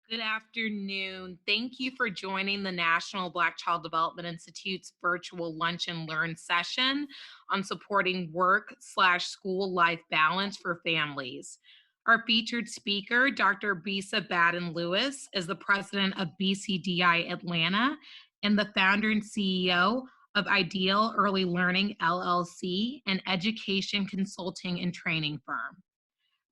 Good afternoon. Thank you for joining the National Black Child Development Institute's virtual Lunch and Learn session on supporting work/school life balance for families. Our featured speaker, Dr. Bisa Batten Lewis, is the president of BCDI-Atlanta and the founder and CEO of Ideal Early Learning, LLC, an education consulting and training firm.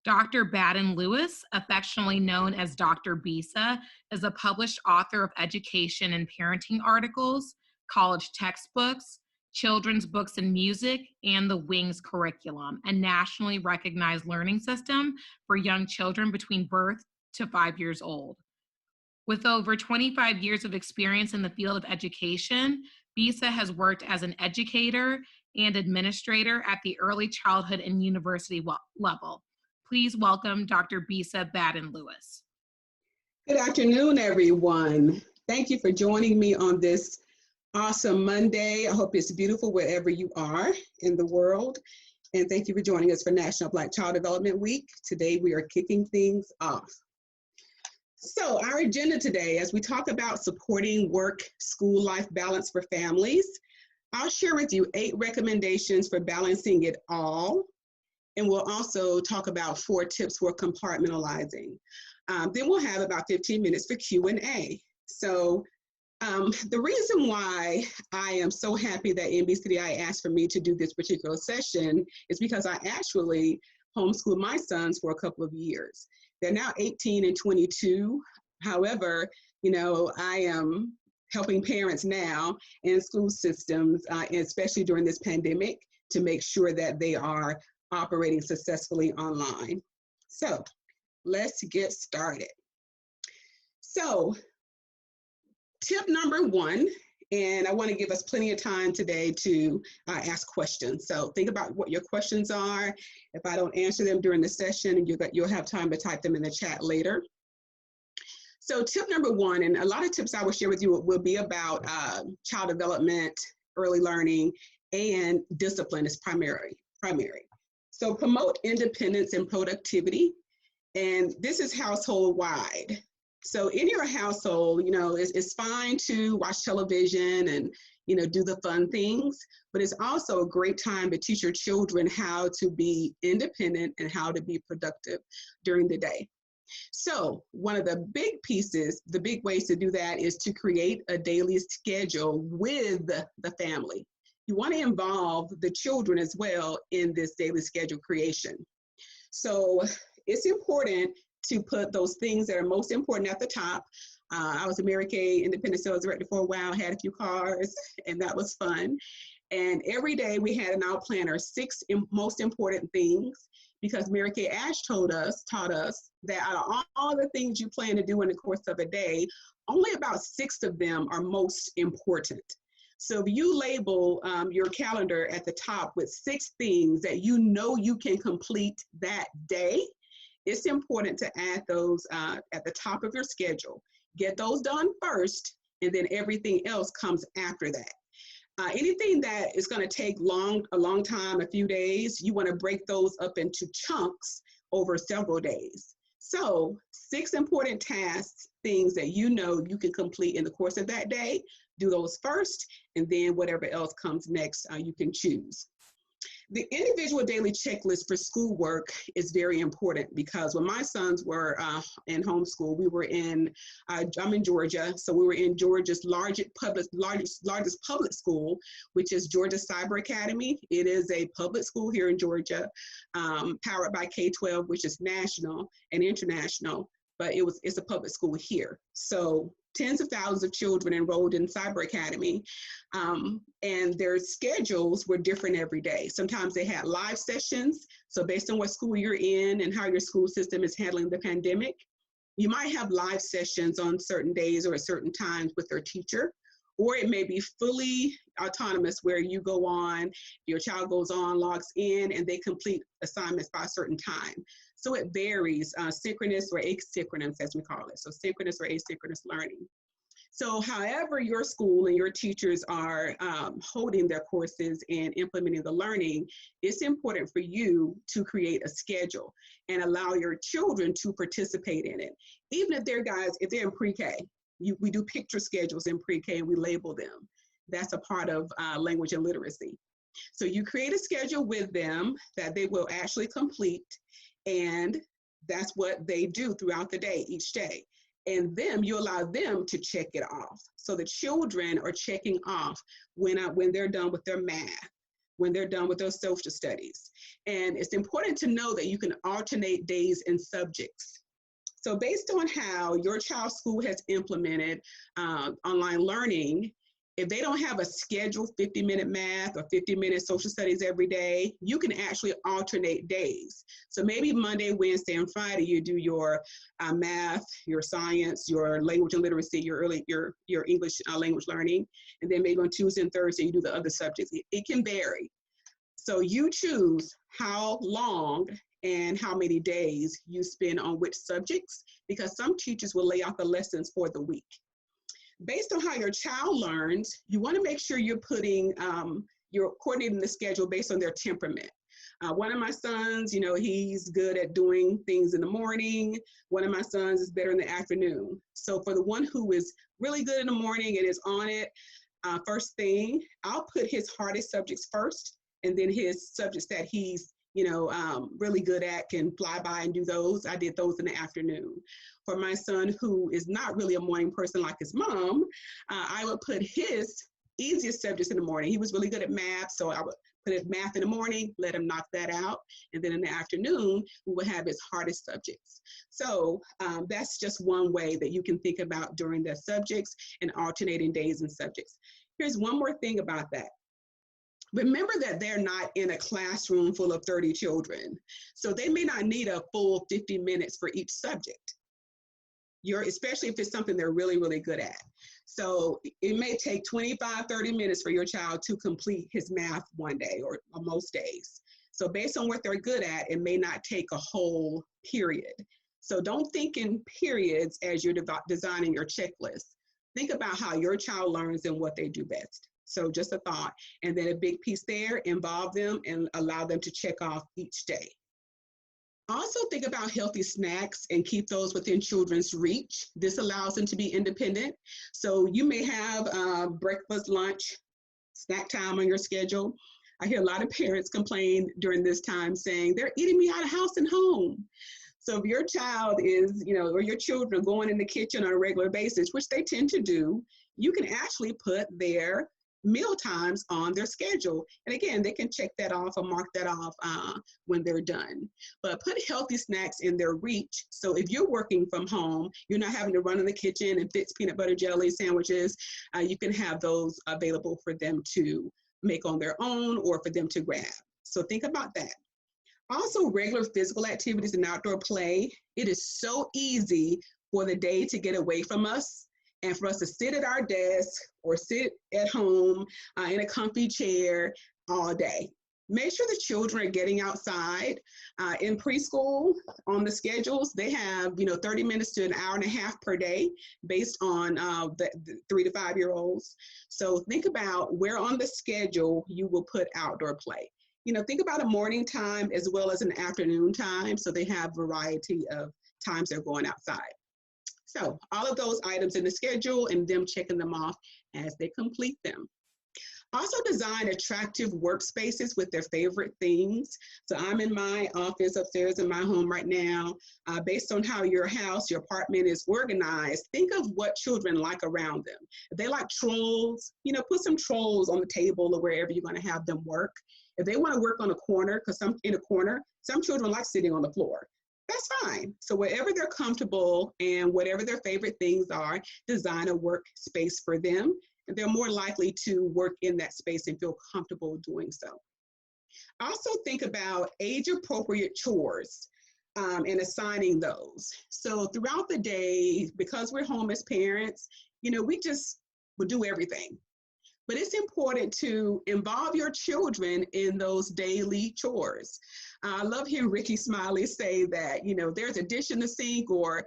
Dr. Batten Lewis, affectionately known as Dr. Bisa, is a published author of education and parenting articles, college textbooks, children's books and music, and the WINGS curriculum, a nationally recognized learning system for young children between birth to 5 years old. With over 25 years of experience in the field of education, Bisa has worked as an educator and administrator at the early childhood and university level. Please welcome Dr. Bisa Batten Lewis. Good afternoon, everyone. Thank you for joining me on this awesome Monday. I hope it's beautiful wherever you are in the world. And thank you for joining us for National Black Child Development Week. Today, we are kicking things off. So our agenda today, as we talk about supporting work-school life balance for families, I'll share with you 8 recommendations for balancing it all. And we'll also talk about 4 tips for compartmentalizing. Then we'll have about 15 minutes for Q&A. So the reason why I am so happy that NBCDI asked for me to do this particular session is because I actually homeschooled my sons for a couple of years. They're now 18 and 22. However, I am helping parents now in school systems, especially during this pandemic, to make sure that they are operating successfully online. So let's get started. So tip number 1, and I want to give us plenty of time today to ask questions. So think about what your questions are. If I don't answer them during the session, you'll have time to type them in the chat later. So tip number 1, and a lot of tips I will share with you will be about child development, early learning, and discipline is primary. So promote independence and productivity, and this is household wide. So in your household, it's fine to watch television and, do the fun things, but it's also a great time to teach your children how to be independent and how to be productive during the day. So one of the big ways to do that is to create a daily schedule with the family. You want to involve the children as well in this daily schedule creation. So it's important to put those things that are most important at the top. I was a Mary Kay independent sales director for a while, had a few cars, and that was fun. And every day we had in our planner 6 most important things, because Mary Kay Ash taught us that out of all the things you plan to do in the course of a day, only about 6 of them are most important. So if you label your calendar at the top with 6 things that you can complete that day, it's important to add those at the top of your schedule. Get those done first, and then everything else comes after that. Anything that is going to take a long time, a few days, you want to break those up into chunks over several days. So 6 important tasks, things that you can complete in the course of that day. Do those first, and then whatever else comes next, you can choose. The individual daily checklist for schoolwork is very important, because when my sons were in homeschool, I'm in Georgia, so we were in Georgia's largest public school, which is Georgia Cyber Academy. It is a public school here in Georgia, powered by K-12, which is national and international, but it's a public school here. So tens of thousands of children enrolled in Cyber Academy, and their schedules were different every day. Sometimes they had live sessions. So based on what school you're in and how your school system is handling the pandemic, you might have live sessions on certain days or at certain times with their teacher, or it may be fully autonomous, where you go on, your child goes on, logs in, and they complete assignments by a certain time. So it varies, synchronous or asynchronous, as we call it. So synchronous or asynchronous learning. So however your school and your teachers are holding their courses and implementing the learning, it's important for you to create a schedule and allow your children to participate in it. Even if if they're in pre-K, we do picture schedules in pre-K and we label them. That's a part of language and literacy. So you create a schedule with them that they will actually complete, and that's what they do throughout the day, each day. And then you allow them to check it off. So the children are checking off when they're done with their math, when they're done with their social studies. And it's important to know that you can alternate days and subjects. So based on how your child's school has implemented online learning, if they don't have a scheduled 50-minute math or 50-minute social studies every day, you can actually alternate days. So maybe Monday, Wednesday, and Friday, you do your math, your science, your language and literacy, your English language learning. And then maybe on Tuesday and Thursday, you do the other subjects. It can vary. So you choose how long and how many days you spend on which subjects, because some teachers will lay out the lessons for the week. Based on how your child learns, you want to make sure you're you're coordinating the schedule based on their temperament. One of my sons, he's good at doing things in the morning. One of my sons is better in the afternoon. So for the one who is really good in the morning and is on it, first thing, I'll put his hardest subjects first, and then his subjects that he's really good at, can fly by and do those. I did those in the afternoon. For my son, who is not really a morning person like his mom, I would put his easiest subjects in the morning. He was really good at math, so I would put his math in the morning, let him knock that out. And then in the afternoon, we would have his hardest subjects. So that's just one way that you can think about during the subjects and alternating days and subjects. Here's one more thing about that. Remember that they're not in a classroom full of 30 children. So they may not need a full 50 minutes for each subject. Especially if it's something they're really, really good at. So it may take 25, 30 minutes for your child to complete his math one day or most days. So based on what they're good at, it may not take a whole period. So don't think in periods as you're designing your checklist. Think about how your child learns and what they do best. So just a thought. And then a big piece there, involve them and allow them to check off each day. Also think about healthy snacks and keep those within children's reach. This allows them to be independent. So you may have breakfast, lunch, snack time on your schedule. I hear a lot of parents complain during this time saying they're eating me out of house and home. So if your child is, or your children are going in the kitchen on a regular basis, which they tend to do, you can actually put their meal times on their schedule. And again, they can check that off or mark that off when they're done. But put healthy snacks in their reach. So if you're working from home, you're not having to run in the kitchen and fix peanut butter jelly sandwiches. You can have those available for them to make on their own or for them to grab. So think about that. Also, regular physical activities and outdoor play. It is so easy for the day to get away from us and for us to sit at our desk or sit at home in a comfy chair all day. Make sure the children are getting outside. In preschool, on the schedules, they have 30 minutes to an hour and a half per day based on the 3 to 5 year olds. So think about where on the schedule you will put outdoor play. Think about a morning time as well as an afternoon time, so they have variety of times they're going outside. So all of those items in the schedule and them checking them off as they complete them. Also design attractive workspaces with their favorite things. So I'm in my office upstairs in my home right now. Based on how your house, your apartment is organized, think of what children like around them. If they like trolls, put some trolls on the table or wherever you're going to have them work. If they want to work on a corner, because some children like sitting on the floor. That's fine. So wherever they're comfortable and whatever their favorite things are, design a workspace for them. And they're more likely to work in that space and feel comfortable doing so. Also think about age-appropriate chores and assigning those. So throughout the day, because we're home as parents, we just will do everything. But it's important to involve your children in those daily chores. I love hearing Ricky Smiley say that, there's a dish in the sink, or,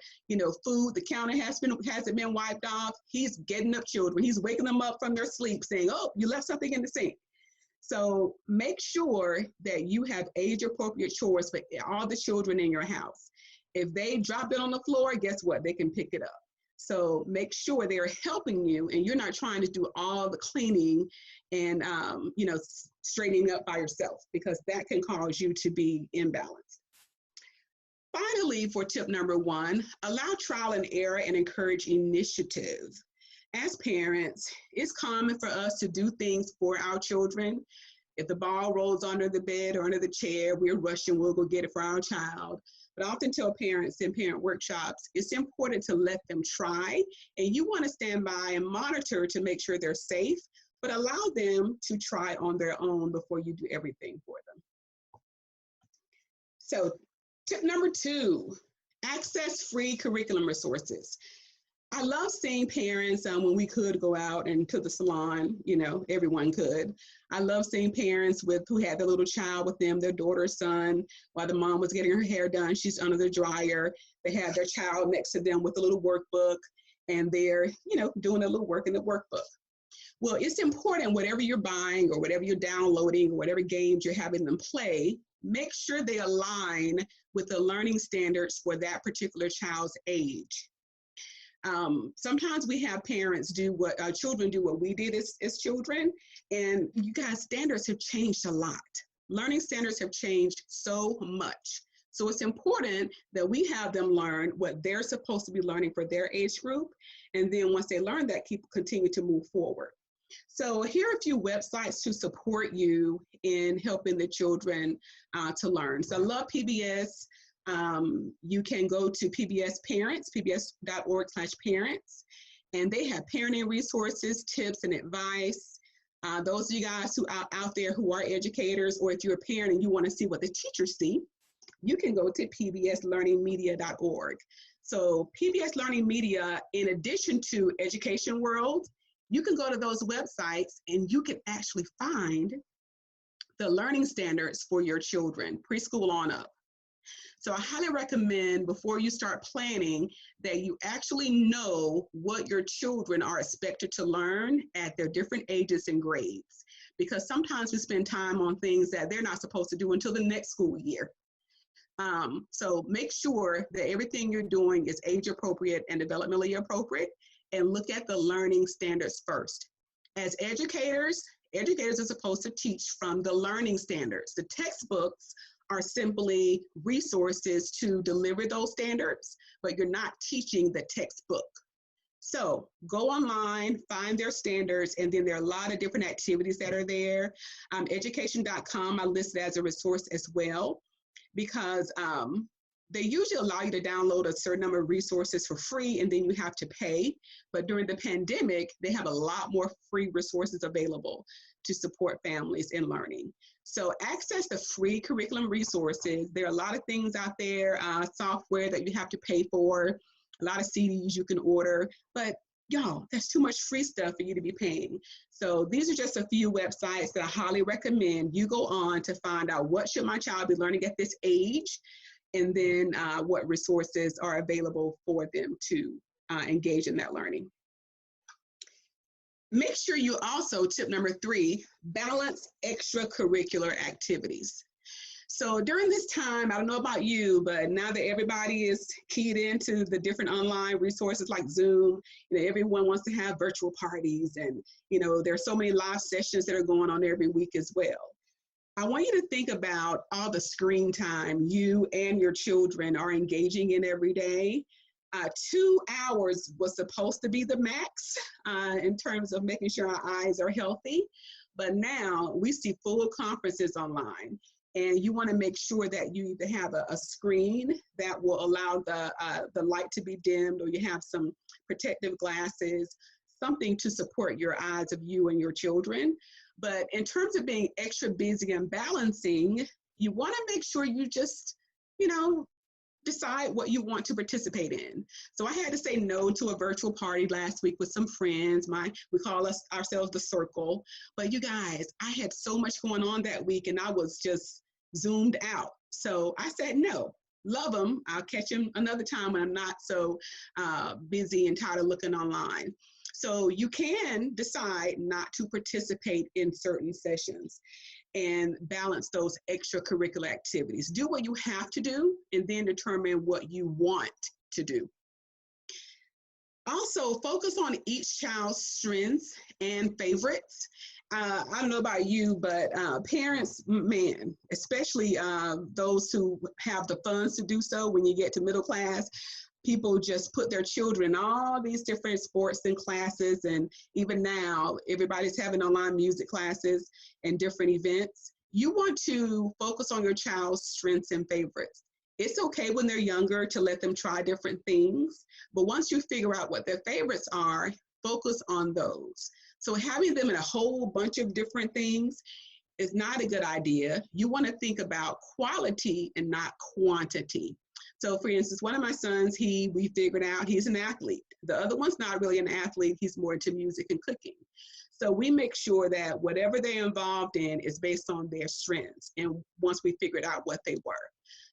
food, the counter hasn't been wiped off. He's getting up children. He's waking them up from their sleep saying, oh, you left something in the sink. So make sure that you have age appropriate chores for all the children in your house. If they drop it on the floor, guess what? They can pick it up. So make sure they're helping you, and you're not trying to do all the cleaning and, straightening up by yourself, because that can cause you to be imbalanced. Finally, for tip number 1, allow trial and error and encourage initiative. As parents, it's common for us to do things for our children. If the ball rolls under the bed or under the chair, we're rushing, we'll go get it for our child. But I often tell parents in parent workshops, it's important to let them try, and you want to stand by and monitor to make sure they're safe, but allow them to try on their own before you do everything for them. So tip number 2, access free curriculum resources. I love seeing parents when we could go out and to the salon, everyone could. I love seeing parents who had their little child with them, their daughter or son, while the mom was getting her hair done, she's under the dryer. They had their child next to them with a little workbook, and they're, doing a little work in the workbook. Well, it's important, whatever you're buying or whatever you're downloading or whatever games you're having them play, make sure they align with the learning standards for that particular child's age. Sometimes we have parents do what children do what we did as children, and you guys, standards have changed a lot. Learning standards have changed so much. So it's important that we have them learn what they're supposed to be learning for their age group, and then once they learn that, continue to move forward. So here are a few websites to support you in helping the children to learn. So I love PBS. You can go to PBS Parents, pbs.org/parents, and they have parenting resources, tips, and advice. Those of you guys who are out there who are educators, or if you're a parent and you want to see what the teachers see, you can go to pbslearningmedia.org. So PBS Learning Media, in addition to Education World, you can go to those websites and you can actually find the learning standards for your children, preschool on up. So I highly recommend, before you start planning, that you actually know what your children are expected to learn at their different ages and grades. Because sometimes we spend time on things that they're not supposed to do until the next school year. So make sure that everything you're doing is age appropriate and developmentally appropriate, and look at the learning standards first. As educators are supposed to teach from the learning standards. The textbooks are simply resources to deliver those standards, but you're not teaching the textbook. So go online, find their standards, and then there are a lot of different activities that are there. Education.com I listed as a resource as well, because they usually allow you to download a certain number of resources for free, and then you have to pay. But during the pandemic, they have a lot more free resources available to support families in learning. So access the free curriculum resources. There are a lot of things out there, software that you have to pay for, a lot of CDs you can order, but y'all, that's too much free stuff for you to be paying. So these are just a few websites that I highly recommend you go on to find out what should my child be learning at this age, and then what resources are available for them to engage in that learning. Make sure you also, tip number 3, balance extracurricular activities. So during this time, I don't know about you, but now that everybody is keyed into the different online resources like Zoom, everyone wants to have virtual parties, and there's so many live sessions that are going on every week as well. I want you to think about all the screen time you and your children are engaging in every day. 2 hours was supposed to be the max in terms of making sure our eyes are healthy, but now we see full conferences online, and you want to make sure that you either have a screen that will allow the light to be dimmed, or you have some protective glasses, something to support your eyes of you and your children. But in terms of being extra busy and balancing, you want to make sure you just, decide what you want to participate in. So I had to say no to a virtual party last week with some friends. We call ourselves the circle. But you guys, I had so much going on that week and I was just zoomed out. So I said no. Love them. I'll catch them another time when I'm not so busy and tired of looking online. So you can decide not to participate in certain sessions and balance those extracurricular activities. Do what you have to do and then determine what you want to do. Also, focus on each child's strengths and favorites. I don't know about you, but parents, man, especially those who have the funds to do so when you get to middle class, people just put their children in all these different sports and classes. And even now, everybody's having online music classes and different events. You want to focus on your child's strengths and favorites. It's okay when they're younger to let them try different things. But once you figure out what their favorites are, focus on those. So having them in a whole bunch of different things is not a good idea. You want to think about quality and not quantity. So for instance, one of my sons, we figured out he's an athlete. The other one's not really an athlete. He's more into music and cooking. So we make sure that whatever they're involved in is based on their strengths. And once we figured out what they were.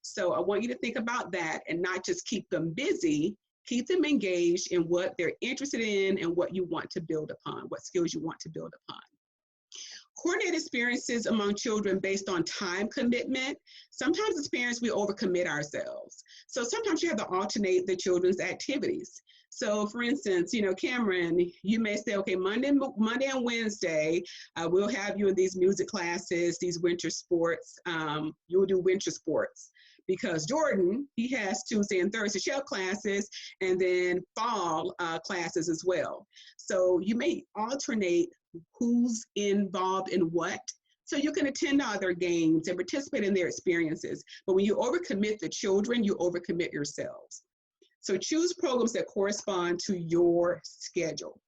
So I want you to think about that and not just keep them busy, keep them engaged in what they're interested in and what you want to build upon, what skills you want to build upon. Coordinate experiences among children based on time commitment. Sometimes as parents, we overcommit ourselves. So sometimes you have to alternate the children's activities. So for instance, Cameron, you may say, okay, Monday and Wednesday, we'll have you in these music classes, these winter sports. You'll do winter sports. Because Jordan, he has Tuesday and Thursday shell classes and then fall classes as well. So you may alternate who's involved in what, so you can attend all their games and participate in their experiences. But when you overcommit the children, you overcommit yourselves. So choose programs that correspond to your schedule.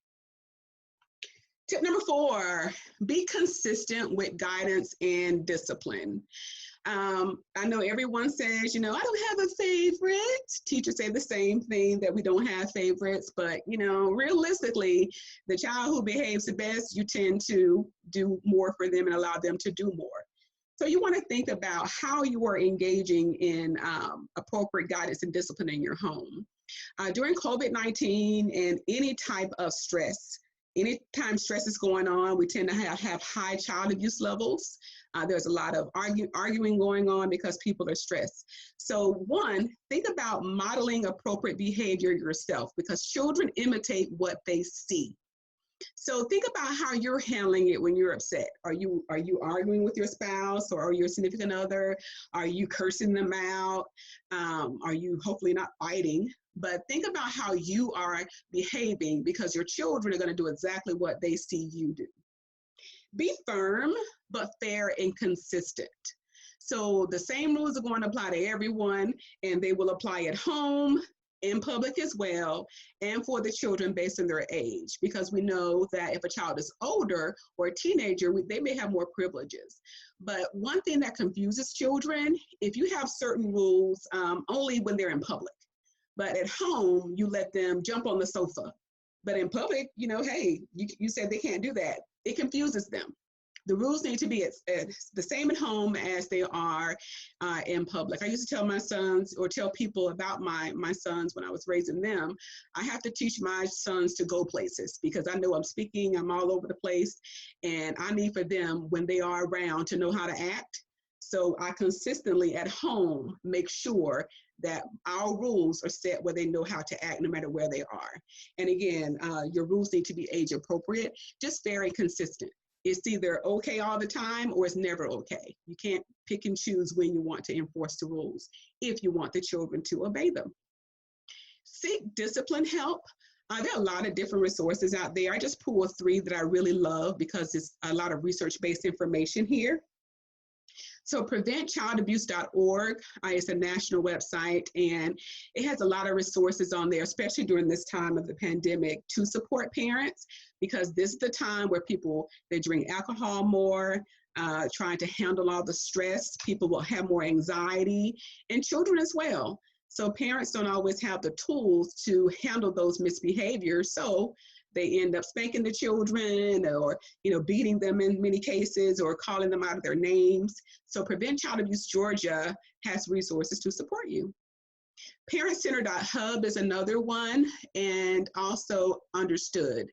Tip number 4, be consistent with guidance and discipline. I know everyone says, I don't have a favorite. Teachers say the same thing, that we don't have favorites, but realistically, the child who behaves the best, you tend to do more for them and allow them to do more. So you want to think about how you are engaging in appropriate guidance and discipline in your home. During COVID-19 and any type of stress, anytime stress is going on, we tend to have high child abuse levels. There's a lot of arguing going on because people are stressed. So 1, think about modeling appropriate behavior yourself, because children imitate what they see. So think about how you're handling it when you're upset. Are you arguing with your spouse or your significant other? Are you cursing them out? Are you hopefully not fighting? But think about how you are behaving, because your children are going to do exactly what they see you do. Be firm, but fair and consistent. So the same rules are going to apply to everyone, and they will apply at home, in public as well, and for the children based on their age, because we know that if a child is older or a teenager, they may have more privileges. But one thing that confuses children, if you have certain rules only when they're in public, but at home, you let them jump on the sofa. But in public, hey, you said they can't do that. It confuses them. The rules need to be the same at home as they are in public. I used to tell my sons, or tell people about my sons when I was raising them, I have to teach my sons to go places, because I know I'm speaking, I'm all over the place, and I need for them, when they are around, to know how to act. So I consistently at home make sure that our rules are set where they know how to act no matter where they are. And again, your rules need to be age appropriate, just very consistent. It's either okay all the time or it's never okay. You can't pick and choose when you want to enforce the rules if you want the children to obey them. Seek discipline help. There are a lot of different resources out there. I just pulled 3 that I really love because it's a lot of research-based information here. So preventchildabuse.org is a national website, and it has a lot of resources on there, especially during this time of the pandemic, to support parents, because this is the time where they drink alcohol more, trying to handle all the stress. People will have more anxiety, and children as well. So parents don't always have the tools to handle those misbehaviors. So they end up spanking the children or, beating them in many cases or calling them out of their names. So Prevent Child Abuse Georgia has resources to support you. ParentCenter.hub is another one, and also Understood.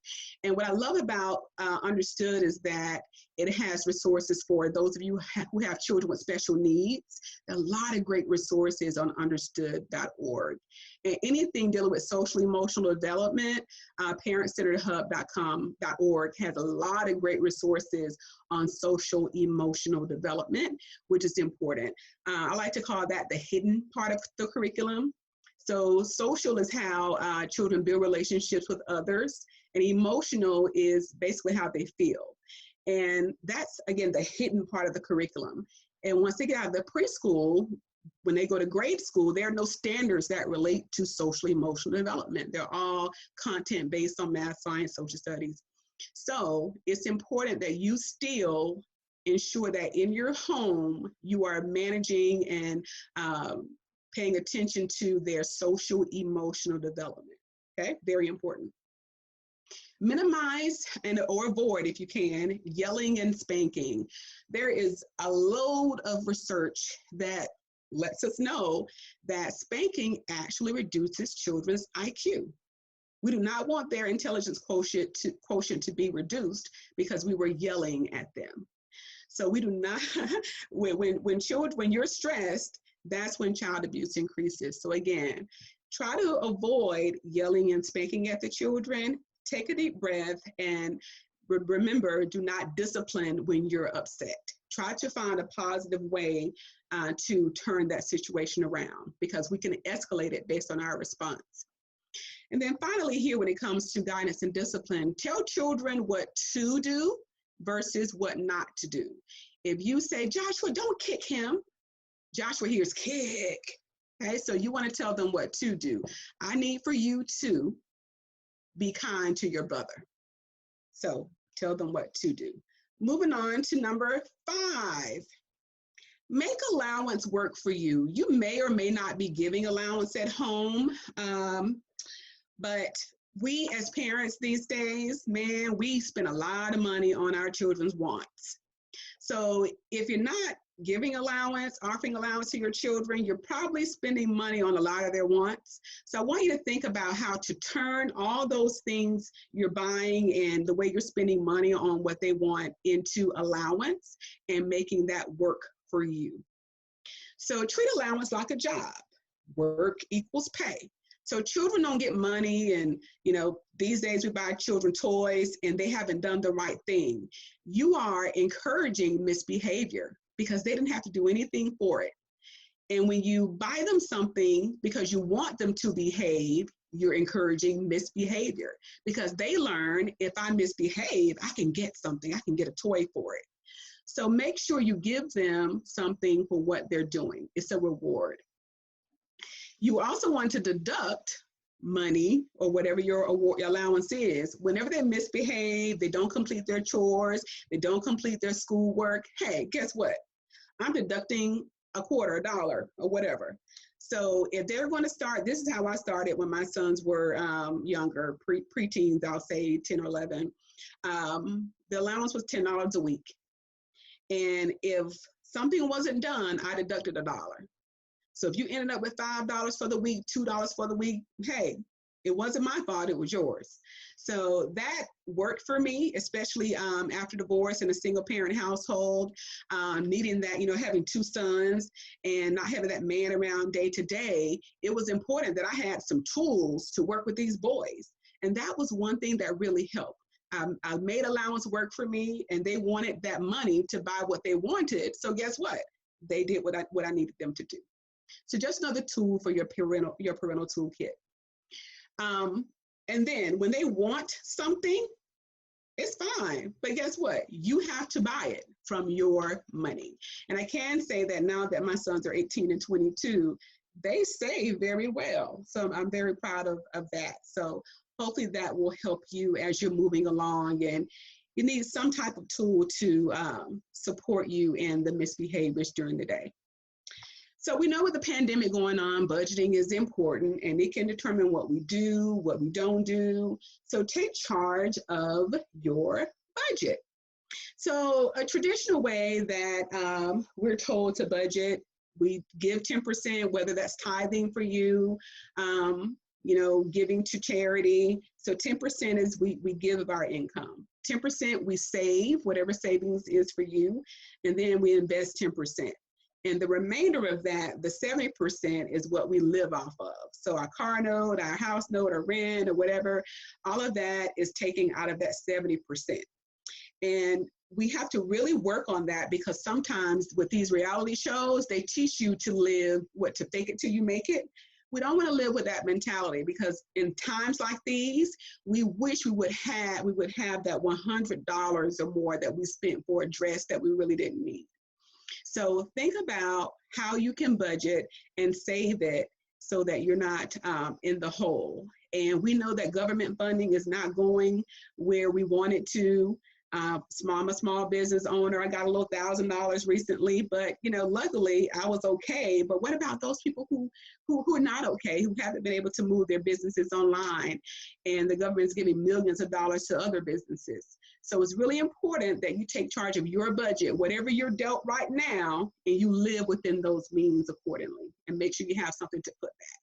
And what I love about Understood is that it has resources for those of you who have children with special needs. There are a lot of great resources on understood.org. And anything dealing with social emotional development, ParentCenteredHub.org has a lot of great resources on social emotional development, which is important. I like to call that the hidden part of the curriculum. So social is how children build relationships with others, and emotional is basically how they feel. And that's, again, the hidden part of the curriculum. And once they get out of the preschool, when they go to grade school, there are no standards that relate to social emotional development. They're all content based on math, science, social studies. So it's important that you still ensure that in your home, you are managing and paying attention to their social emotional development. Okay, very important. Minimize or avoid, if you can, yelling and spanking. There is a load of research that lets us know that spanking actually reduces children's IQ. We do not want their intelligence quotient to be reduced because we were yelling at them. So we do not, when you're stressed, that's when child abuse increases. So again, try to avoid yelling and spanking at the children. Take a deep breath and remember, do not discipline when you're upset. Try to find a positive way to turn that situation around, because we can escalate it based on our response. And then finally here, when it comes to guidance and discipline, tell children what to do versus what not to do. If you say, Joshua, don't kick him, Joshua hears kick. Okay, so you want to tell them what to do. I need for you to be kind to your brother. So tell them what to do. Moving on to number 5. Make allowance work for you. You may or may not be giving allowance at home, but we as parents these days, man, we spend a lot of money on our children's wants. So if you're not giving allowance, offering allowance to your children, you're probably spending money on a lot of their wants. So I want you to think about how to turn all those things you're buying and the way you're spending money on what they want into allowance and making that work for you. So treat allowance like a job. Work equals pay. So children don't get money, and these days we buy children toys and they haven't done the right thing. You are encouraging misbehavior because they didn't have to do anything for it. And when you buy them something because you want them to behave, you're encouraging misbehavior, because they learn, if I misbehave, I can get something, I can get a toy for it. So make sure you give them something for what they're doing. It's a reward. You also want to deduct money or whatever your allowance is. Whenever they misbehave, they don't complete their chores, they don't complete their schoolwork, hey, guess what? I'm deducting a quarter, $1, or whatever. So if they're going to start, this is how I started when my sons were younger, preteens, I'll say 10 or 11. The allowance was $10 a week. And if something wasn't done, I deducted $1. So if you ended up with $5 for the week, $2 for the week, hey, it wasn't my fault, it was yours. So that worked for me, especially after divorce in a single parent household, needing that, having 2 sons and not having that man around day to day. It was important that I had some tools to work with these boys. And that was one thing that really helped. I made allowance work for me, and they wanted that money to buy what they wanted. So guess what? They did what I needed them to do. So just another tool for your parental toolkit. And then when they want something, it's fine. But guess what? You have to buy it from your money. And I can say that now that my sons are 18 and 22, they save very well. So I'm very proud of that. So hopefully that will help you as you're moving along, and you need some type of tool to support you in the misbehaviors during the day. So we know with the pandemic going on, budgeting is important and it can determine what we do, what we don't do. So take charge of your budget. So a traditional way that we're told to budget, we give 10%, whether that's tithing for you, giving to charity. So 10% is we give of our income. 10% we save, whatever savings is for you, and then we invest 10%. And the remainder of that, the 70%, is what we live off of. So our car note, our house note, or rent, or whatever, all of that is taken out of that 70%. And we have to really work on that, because sometimes with these reality shows, they teach you to live, to fake it till you make it. We don't want to live with that mentality, because in times like these, we wish we would have that $100 or more that we spent for a dress that we really didn't need. So think about how you can budget and save it so that you're not in the hole. And we know that government funding is not going where we want it to. I'm a small business owner. I got a little $1,000 recently, but luckily I was okay. But what about those people who are not okay, who haven't been able to move their businesses online, and the government is giving millions of dollars to other businesses? So it's really important that you take charge of your budget, whatever you're dealt right now, and you live within those means accordingly, and make sure you have something to put back.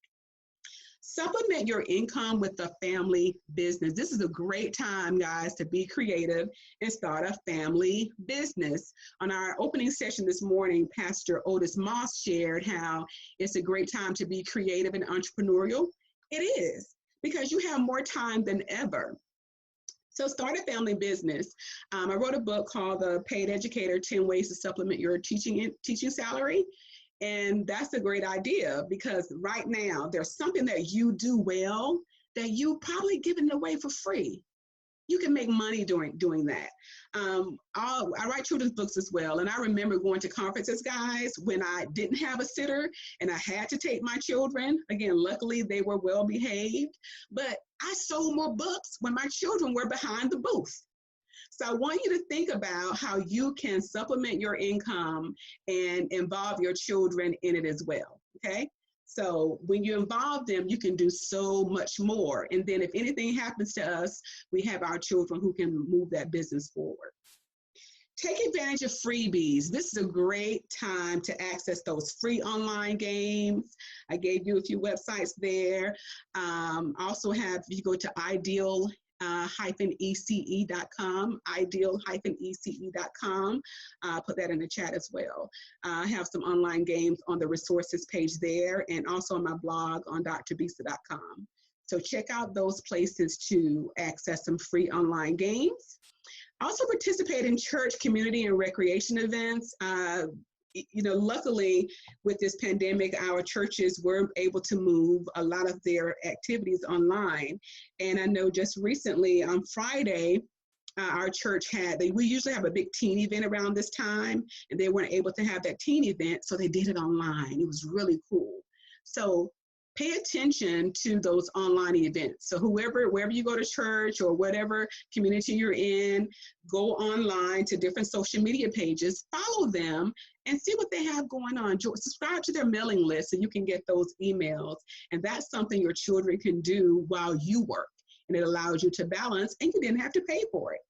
Supplement your income with a family business. This is a great time, guys, to be creative and start a family business. On our opening session this morning, Pastor Otis Moss shared how it's a great time to be creative and entrepreneurial. It is, because you have more time than ever. So start a family business. I wrote a book called The Paid Educator, 10 Ways to Supplement Your Teaching Salary. And that's a great idea, because right now there's something that you do well that you probably giving away for free. You can make money doing that. I write children's books as well. And I remember going to conferences, guys, when I didn't have a sitter and I had to take my children. Again, luckily they were well behaved, but I sold more books when my children were behind the booth. So I want you to think about how you can supplement your income and involve your children in it as well, okay? So when you involve them, you can do so much more. And then if anything happens to us, we have our children who can move that business forward. Take advantage of freebies. This is a great time to access those free online games. I gave you a few websites there. Also have, if you go to ideal-ece.com, ideal-ece.com. Put that in the chat as well. I have some online games on the resources page there, and also on my blog on drbisa.com. So check out those places to access some free online games. Also participate in church, community, and recreation events. Luckily with this pandemic, our churches were able to move a lot of their activities online. And I know just recently on Friday, our church we usually have a big teen event around this time, and they weren't able to have that teen event, so they did it online. It was really cool. So pay attention to those online events. So wherever you go to church or whatever community you're in, go online to different social media pages, follow them, and see what they have going on. Subscribe to their mailing list so you can get those emails. And that's something your children can do while you work. And it allows you to balance, and you didn't have to pay for it.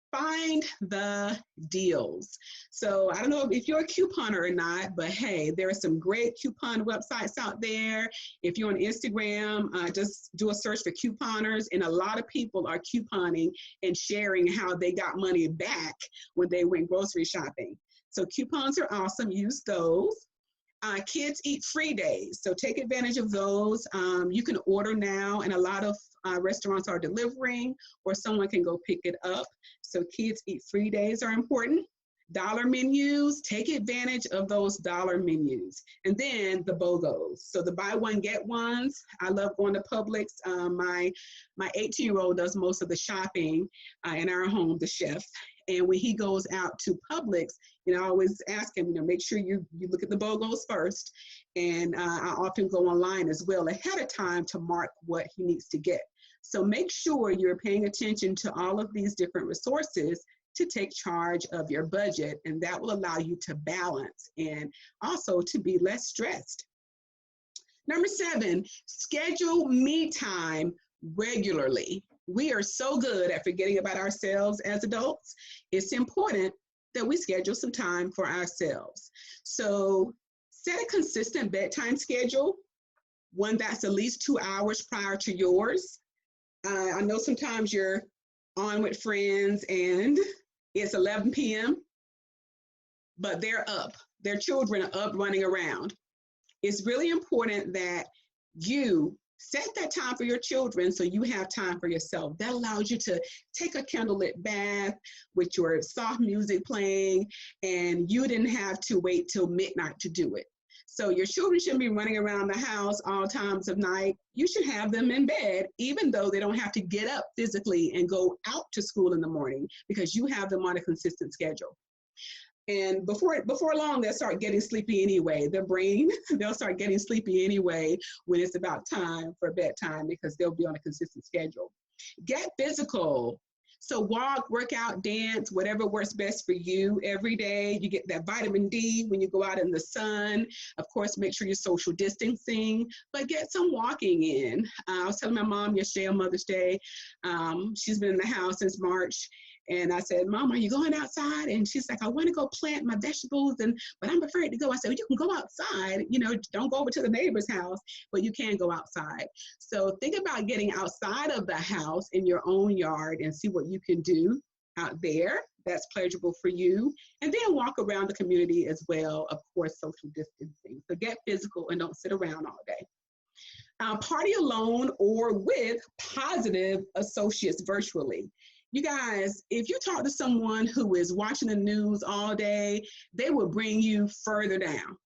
Find the deals. So I don't know if you're a couponer or not, but hey, there are some great coupon websites out there. If you're on Instagram, just do a search for couponers, and a lot of people are couponing and sharing how they got money back when they went grocery shopping. So coupons are awesome. Use those. Kids eat free days, so take advantage of those. You can order now, and a lot of restaurants are delivering, or someone can go pick it up. So kids eat free days are important. Dollar menus, take advantage of those dollar menus. And then the BOGOs, so the buy one, get ones. I love going to Publix. My 18-year-old does most of the shopping in our home, the chef. And when he goes out to Publix, I always ask him, make sure you look at the BOGOs first. And I often go online as well ahead of time to mark what he needs to get. So make sure you're paying attention to all of these different resources to take charge of your budget, and that will allow you to balance and also to be less stressed. Number 7, schedule me time regularly. We are so good at forgetting about ourselves as adults. It's important that we schedule some time for ourselves. So set a consistent bedtime schedule, one that's at least 2 hours prior to yours. I know sometimes you're on with friends and it's 11 p.m., but they're up. Their children are up running around. It's really important that you set that time for your children so you have time for yourself. That allows you to take a candlelit bath with your soft music playing, and you didn't have to wait till midnight to do it. So your children shouldn't be running around the house all times of night. You should have them in bed, even though they don't have to get up physically and go out to school in the morning, because you have them on a consistent schedule. And before long, they'll start getting sleepy anyway. Their brain, they'll start getting sleepy anyway when it's about time for bedtime, because they'll be on a consistent schedule. Get physical. So walk, work out, dance, whatever works best for you every day. You get that vitamin D when you go out in the sun. Of course, make sure you're social distancing, but get some walking in. I was telling my mom yesterday on Mother's Day, she's been in the house since March. And I said, Mom, are you going outside? And she's like, I want to go plant my vegetables, but I'm afraid to go. I said, well, you can go outside, don't go over to the neighbor's house, but you can go outside. So think about getting outside of the house in your own yard and see what you can do out there that's pleasurable for you. And then walk around the community as well, of course, social distancing. So get physical and don't sit around all day. Party alone or with positive associates virtually. You guys, if you talk to someone who is watching the news all day, they will bring you further down.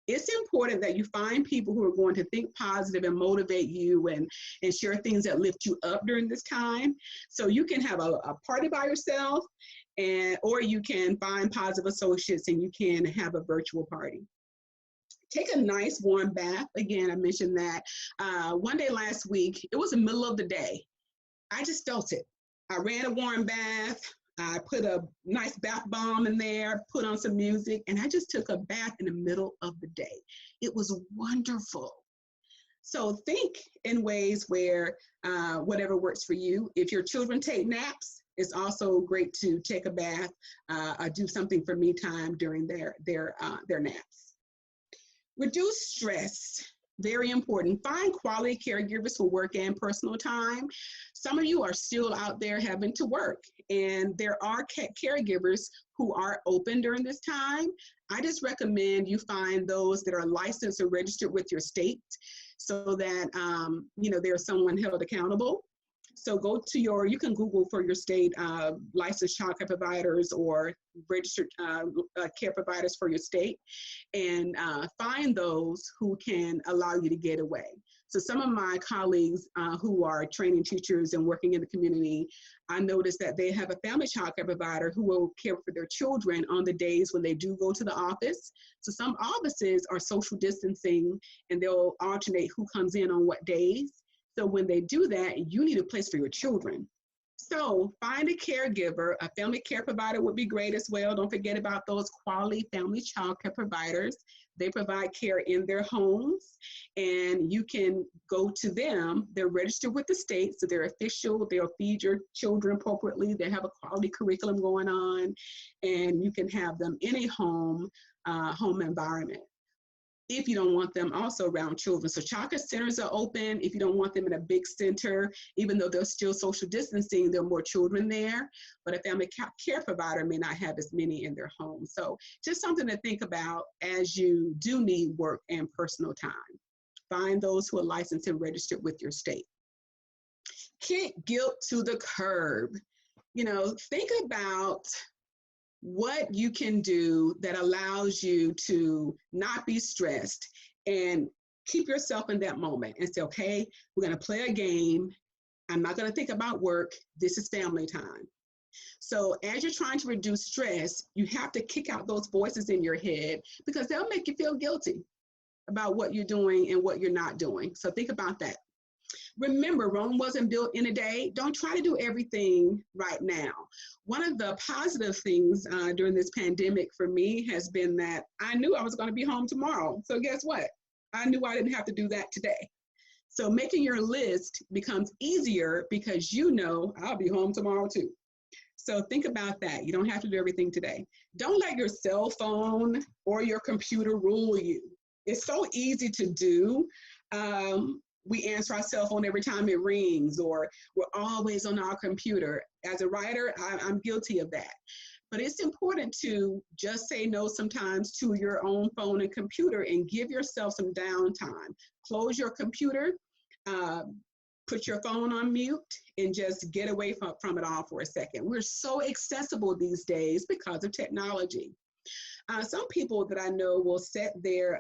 It's important that you find people who are going to think positive and motivate you and share things that lift you up during this time. So you can have a party by yourself, or you can find positive associates and you can have a virtual party. Take a nice warm bath. Again, I mentioned that. One day last week, it was the middle of the day. I just felt it. I ran a warm bath. I put a nice bath bomb in there, put on some music, and I just took a bath in the middle of the day. It was wonderful. So think in ways where whatever works for you. If your children take naps, it's also great to take a bath, do something for me time during their naps. Reduce stress. Very important. Find quality caregivers for work and personal time. Some of you are still out there having to work, and there are caregivers who are open during this time. I just recommend you find those that are licensed or registered with your state so that, there's someone held accountable. So you can Google for your state licensed child care providers or registered care providers for your state, and find those who can allow you to get away. So some of my colleagues who are training teachers and working in the community, I noticed that they have a family child care provider who will care for their children on the days when they do go to the office. So some offices are social distancing and they'll alternate who comes in on what days. So when they do that, you need a place for your children. So find a caregiver. A family care provider would be great as well. Don't forget about those quality family child care providers. They provide care in their homes, and you can go to them. They're registered with the state, so they're official. They'll feed your children appropriately. They have a quality curriculum going on, and you can have them in a home environment if you don't want them also around children. So childcare centers are open if you don't want them in a big center. Even though they're still social distancing, there are more children there, but a family care provider may not have as many in their home. So just something to think about as you do need work and personal time. Find those who are licensed and registered with your state. Kick guilt to the curb. Think about what you can do that allows you to not be stressed and keep yourself in that moment and say, okay, we're going to play a game. I'm not going to think about work. This is family time. So as you're trying to reduce stress, you have to kick out those voices in your head because they'll make you feel guilty about what you're doing and what you're not doing. So think about that. Remember, Rome wasn't built in a day. Don't try to do everything right now. One of the positive things during this pandemic for me has been that I knew I was going to be home tomorrow. So guess what? I knew I didn't have to do that today. So making your list becomes easier because you know I'll be home tomorrow too. So think about that. You don't have to do everything today. Don't let your cell phone or your computer rule you. It's so easy to do. We answer our cell phone every time it rings, or we're always on our computer. As a writer, I'm guilty of that. But it's important to just say no sometimes to your own phone and computer and give yourself some downtime. Close your computer, put your phone on mute, and just get away from it all for a second. We're so accessible these days because of technology. Some people that I know will set their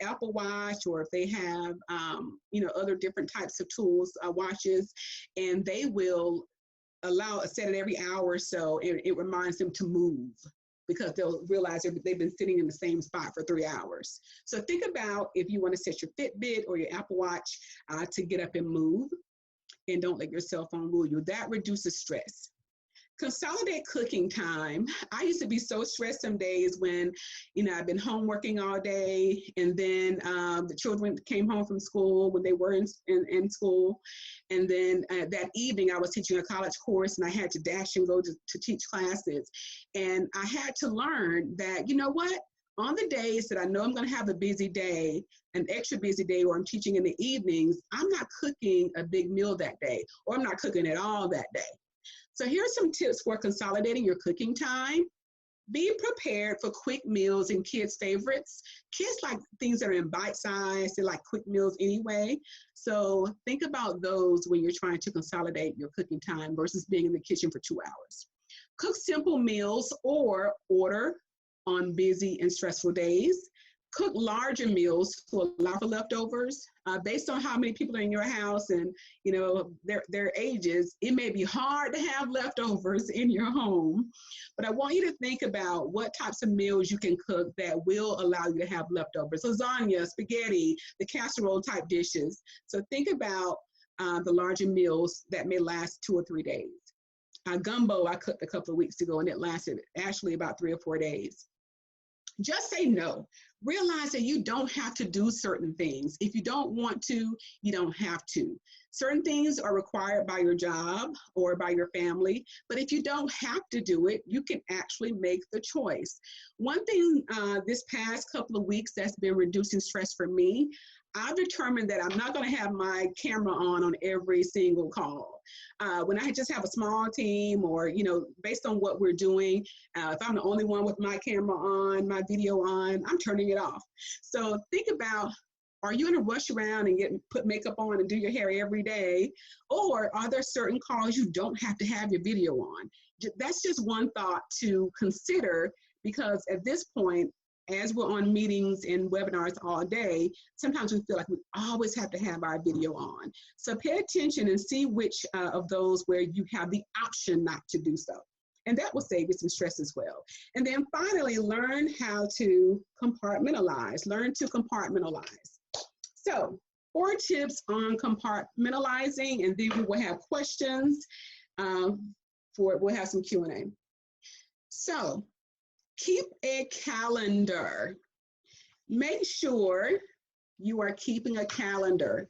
Apple Watch, or if they have other different types of tools, watches, and they will set it every hour or so, and it reminds them to move, because they'll realize they've been sitting in the same spot for 3 hours. So think about if you want to set your Fitbit or your Apple Watch to get up and move, and don't let your cell phone rule you. That reduces stress. Consolidate cooking time. I used to be so stressed some days when, I've been home working all day, and then the children came home from school when they were in school. And then that evening I was teaching a college course, and I had to dash and go to teach classes. And I had to learn that, you know what? On the days that I know I'm going to have a busy day, an extra busy day, or I'm teaching in the evenings, I'm not cooking a big meal that day, or I'm not cooking at all that day. So here are some tips for consolidating your cooking time. Be prepared for quick meals and kids' favorites. Kids like things that are in bite size. They like quick meals anyway. So think about those when you're trying to consolidate your cooking time versus being in the kitchen for 2 hours. Cook simple meals or order on busy and stressful days. Cook larger meals to allow for leftovers. Based on how many people are in your house and their ages, it may be hard to have leftovers in your home. But I want you to think about what types of meals you can cook that will allow you to have leftovers. Lasagna, spaghetti, the casserole type dishes. So think about the larger meals that may last 2 or 3 days. Gumbo I cooked a couple of weeks ago, and it lasted actually about 3 or 4 days. Just say no. Realize that you don't have to do certain things. If you don't want to, you don't have to. Certain things are required by your job or by your family, but if you don't have to do it, you can actually make the choice. One thing this past couple of weeks that's been reducing stress for me, I've determined that I'm not going to have my camera on every single call. When I just have a small team, or, based on what we're doing, if I'm the only one with my camera on, my video on, I'm turning it off. So think about, are you in a rush around and put makeup on and do your hair every day? Or are there certain calls you don't have to have your video on? That's just one thought to consider, because at this point, as we're on meetings and webinars all day, sometimes we feel like we always have to have our video on. So pay attention and see which of those where you have the option not to do so. And that will save you some stress as well. And then finally, learn how to compartmentalize. Learn to compartmentalize. So 4 tips on compartmentalizing, and then we will have questions. We'll have some Q&A. So keep a calendar. Make sure you are keeping a calendar.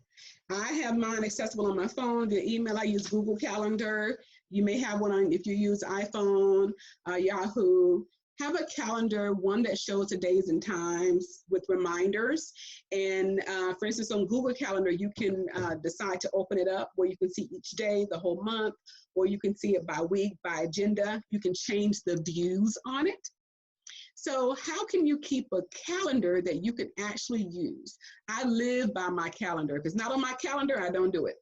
I have mine accessible on my phone. The email, I use Google Calendar. You may have one on, if you use iPhone, Yahoo. Have a calendar, one that shows the days and times with reminders. And for instance, on Google Calendar, you can decide to open it up where you can see each day, the whole month, or you can see it by week, by agenda. You can change the views on it. So how can you keep a calendar that you can actually use? I live by my calendar. If it's not on my calendar, I don't do it.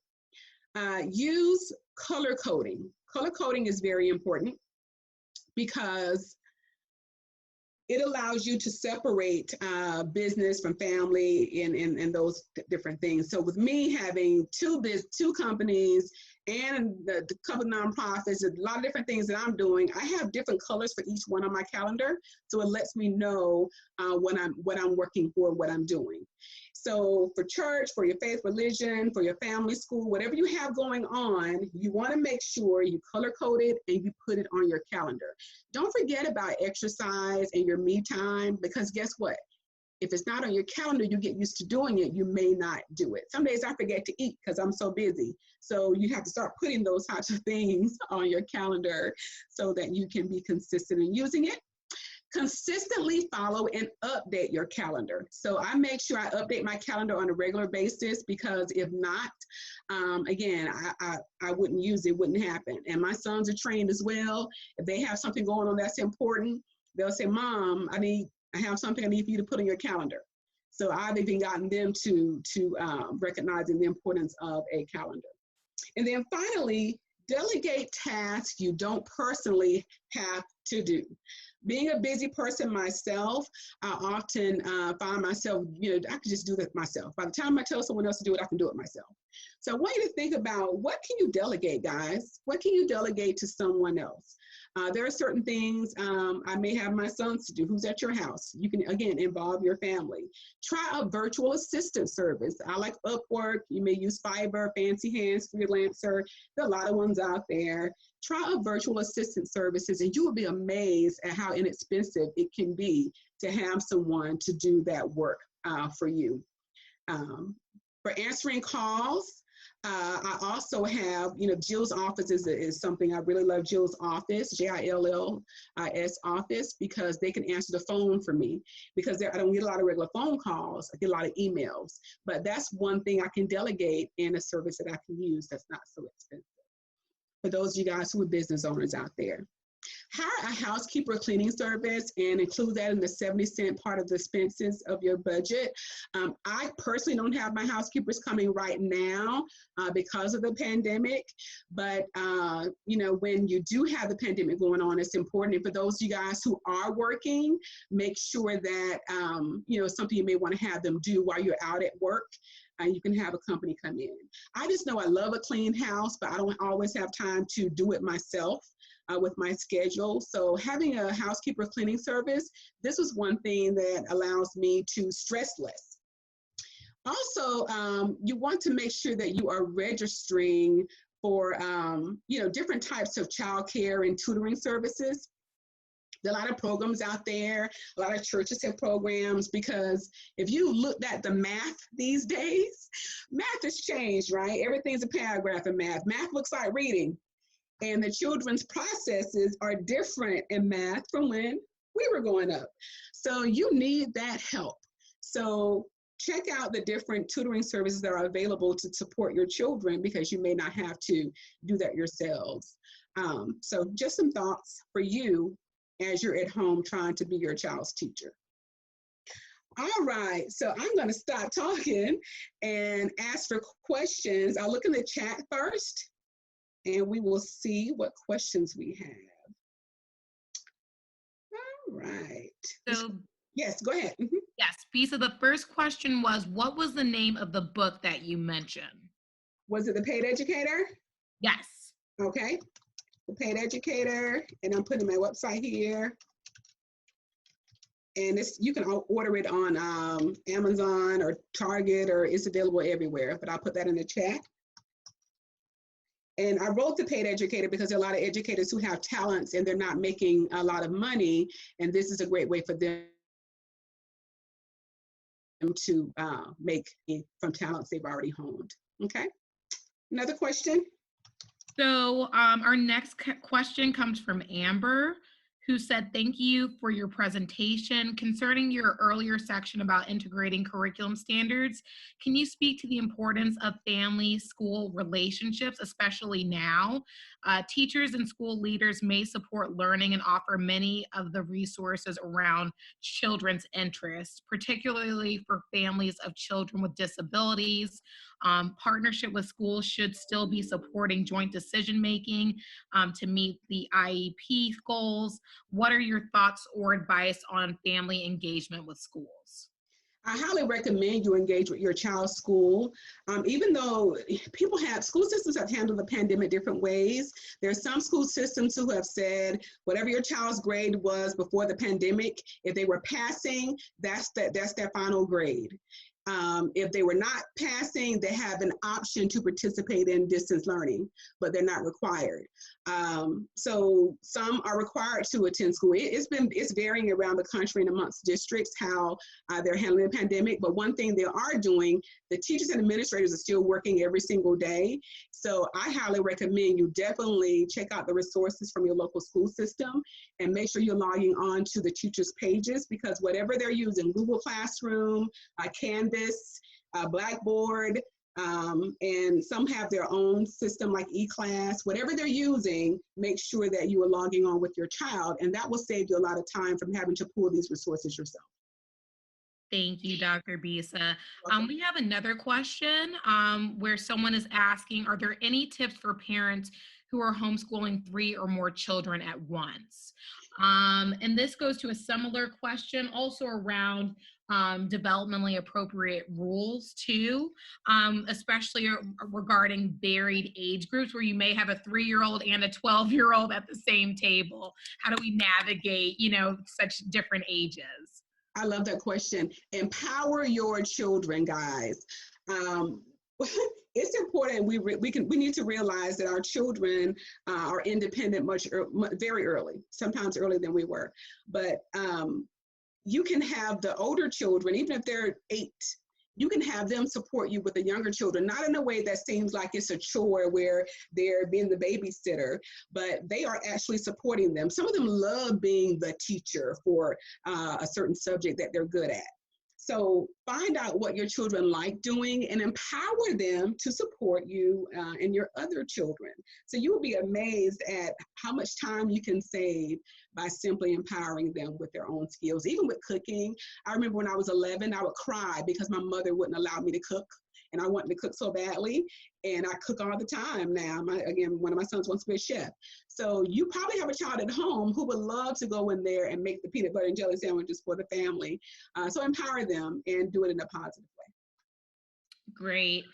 Use color coding. Color coding is very important because it allows you to separate business from family and those different things. So with me having two companies and the couple nonprofits, a lot of different things that I'm doing, I have different colors for each one on my calendar. So it lets me know what I'm working for, what I'm doing. So for church, for your faith, religion, for your family, school, whatever you have going on, you want to make sure you color code it and you put it on your calendar. Don't forget about exercise and your me time, because guess what? If it's not on your calendar, you get used to doing it, you may not do it. Some days I forget to eat because I'm so busy. So you have to start putting those types of things on your calendar so that you can be consistent in using it. Consistently follow and update your calendar. So I make sure I update my calendar on a regular basis, because if not, again, I wouldn't use it, wouldn't happen. And my sons are trained as well. If they have something going on that's important, they'll say, Mom, I have something I need for you to put on your calendar. So I've even gotten them to recognizing the importance of a calendar. And then finally, delegate tasks you don't personally have to do. Being a busy person myself, I often find myself, I can just do that myself. By the time I tell someone else to do it, I can do it myself. So I want you to think about, what can you delegate, guys? What can you delegate to someone else? There are certain things I may have my sons to do. Who's at your house? You can, again, involve your family. Try a virtual assistant service. I like Upwork. You may use Fiverr, Fancy Hands, Freelancer. There are a lot of ones out there. Try a virtual assistant services, and you will be amazed at how inexpensive it can be to have someone to do that work for you. For answering calls, I also have, Jill's office is something I really love. Jill's office, JILLS office, because they can answer the phone for me, because I don't get a lot of regular phone calls. I get a lot of emails, but that's one thing I can delegate in a service that I can use that's not so expensive. For those of you guys who are business owners out there, hire a housekeeper cleaning service and include that in the 70-cent part of the expenses of your budget. I personally don't have my housekeepers coming right now because of the pandemic, but when you do have the pandemic going on, it's important. And for those of you guys who are working, make sure that something you may want to have them do while you're out at work. You can have a company come in. I just know I love a clean house, but I don't always have time to do it myself with my schedule. So having a housekeeper cleaning service, this is one thing that allows me to stress less. Also, you want to make sure that you are registering for different types of childcare and tutoring services. There are a lot of programs out there. A lot of churches have programs, because if you looked at the math these days, math has changed, right? Everything's a paragraph in math. Math looks like reading. And the children's processes are different in math from when we were growing up. So you need that help. So check out the different tutoring services that are available to support your children, because you may not have to do that yourselves. So just some thoughts for you as you're at home trying to be your child's teacher. All right, so I'm going to stop talking and ask for questions. I'll look in the chat first, and we will see what questions we have. All right. So, yes, go ahead. Mm-hmm. Yes, Bisa, the first question was, what was the name of the book that you mentioned? Was it The Paid Educator? Yes. Okay. The Paid Educator, and I'm putting my website here. And you can order it on Amazon or Target, or it's available everywhere, but I'll put that in the chat. And I wrote The Paid Educator because there are a lot of educators who have talents and they're not making a lot of money, and this is a great way for them to make from talents they've already honed. Okay, another question? So our next question comes from Amber, who said, thank you for your presentation. Concerning your earlier section about integrating curriculum standards, can you speak to the importance of family-school relationships, especially now? Teachers and school leaders may support learning and offer many of the resources around children's interests, particularly for families of children with disabilities. Partnership with schools should still be supporting joint decision-making to meet the IEP goals. What are your thoughts or advice on family engagement with schools? I highly recommend you engage with your child's school. Even though school systems have handled the pandemic different ways, there are some school systems who have said, whatever your child's grade was before the pandemic, if they were passing, that's their final grade. If they were not passing, they have an option to participate in distance learning, but they're not required. So some are required to attend school. It's varying around the country and amongst districts how they're handling the pandemic. But one thing they are doing, the teachers and administrators are still working every single day. So I highly recommend you definitely check out the resources from your local school system and make sure you're logging on to the teachers' pages, because whatever they're using, Google Classroom, Canvas, Blackboard, and some have their own system like eClass. Whatever they're using, make sure that you are logging on with your child, and that will save you a lot of time from having to pull these resources yourself. Thank you, Dr. Bisa. Welcome. We have another question where someone is asking, are there any tips for parents who are homeschooling 3 or more children at once? And this goes to a similar question also around developmentally appropriate rules too, especially regarding varied age groups where you may have a 3-year-old and a 12-year-old at the same table. How do we navigate, such different ages? I love that question. Empower your children, guys. It's important. We need to realize that our children are independent very early, sometimes earlier than we were. But you can have the older children, even if they're 8, you can have them support you with the younger children, not in a way that seems like it's a chore where they're being the babysitter, but they are actually supporting them. Some of them love being the teacher for a certain subject that they're good at. So find out what your children like doing and empower them to support you and your other children. So you will be amazed at how much time you can save by simply empowering them with their own skills. Even with cooking, I remember when I was 11, I would cry because my mother wouldn't allow me to cook. And I wanted to cook so badly, and I cook all the time now. One of my sons wants to be a chef. So you probably have a child at home who would love to go in there and make the peanut butter and jelly sandwiches for the family. So empower them and do it in a positive way. Great.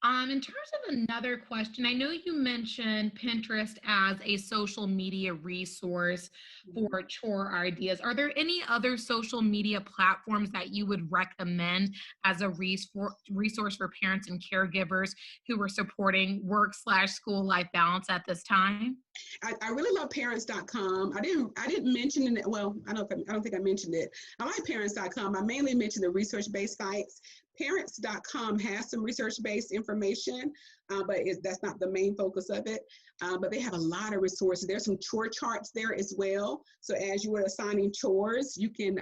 In terms of another question, I know you mentioned Pinterest as a social media resource for chore ideas. Are there any other social media platforms that you would recommend as a resource for parents and caregivers who are supporting work/school life balance at this time? I really love parents.com. I didn't mention it. Well, I don't think I mentioned it. I like parents.com. I mainly mentioned the research-based sites. Parents.com has some research-based information, but that's not the main focus of it. But they have a lot of resources. There's some chore charts there as well. So as you are assigning chores, you can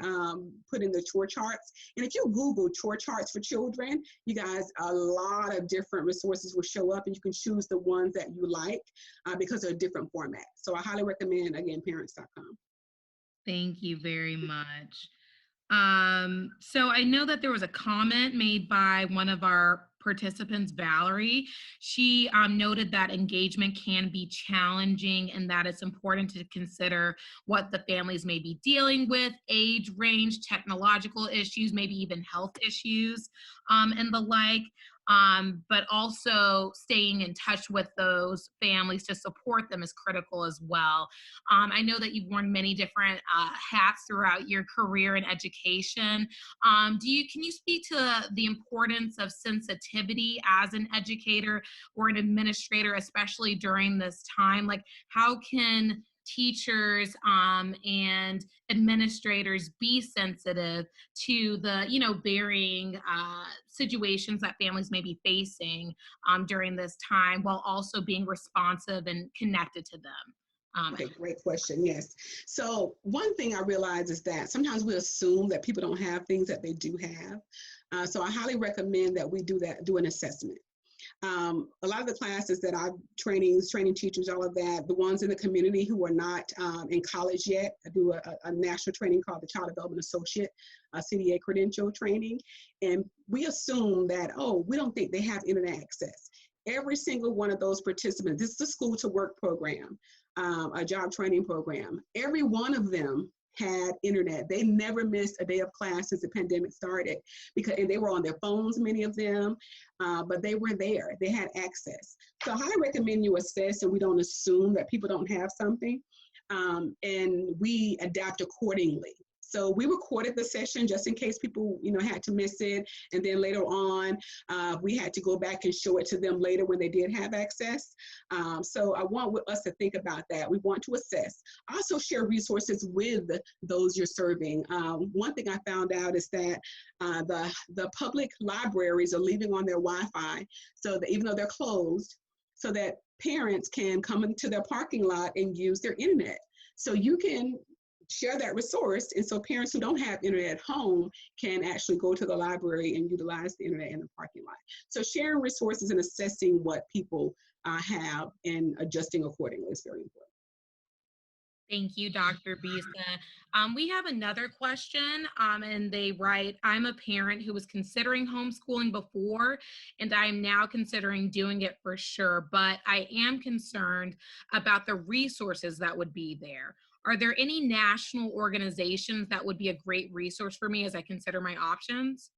put in the chore charts. And if you Google chore charts for children, you guys, a lot of different resources will show up, and you can choose the ones that you like because they're different formats. So I highly recommend, again, parents.com. Thank you very much. So I know that there was a comment made by one of our participants, Valerie. She noted that engagement can be challenging and that it's important to consider what the families may be dealing with, age range, technological issues, maybe even health issues, and the like. But also staying in touch with those families to support them is critical as well. I know that you've worn many different hats throughout your career in education. Can you speak to the importance of sensitivity as an educator or an administrator, especially during this time? Like, how can teachers and administrators be sensitive to the varying situations that families may be facing during this time, while also being responsive and connected to them? Okay, great question. Yes. So one thing I realize is that sometimes we assume that people don't have things that they do have. So I highly recommend that we do an assessment. A lot of the classes that I'm training teachers, all of that, the ones in the community who are not in college yet, I do a national training called the Child Development Associate, CDA credential training. And we assume that, we don't think they have internet access. Every single one of those participants, this is a school to work program, a job training program. Every one of them had internet. They never missed a day of class since the pandemic started, and they were on their phones, many of them, but they were there. They had access. So I highly recommend you assess, and we don't assume that people don't have something, and we adapt accordingly. So we recorded the session just in case people, had to miss it. And then later on, we had to go back and show it to them later when they did have access. So I want us to think about that. We want to assess. Also share resources with those you're serving. One thing I found out is that the public libraries are leaving on their Wi-Fi, so that even though they're closed, so that parents can come into their parking lot and use their internet. So you can share that resource, and so parents who don't have internet at home can actually go to the library and utilize the internet in the parking lot. So sharing resources and assessing what people have and adjusting accordingly is very important. Thank you, Dr. Bisa. We have another question, and they write, I'm a parent who was considering homeschooling before, and I am now considering doing it for sure, but I am concerned about the resources that would be there. Are there any national organizations that would be a great resource for me as I consider my options?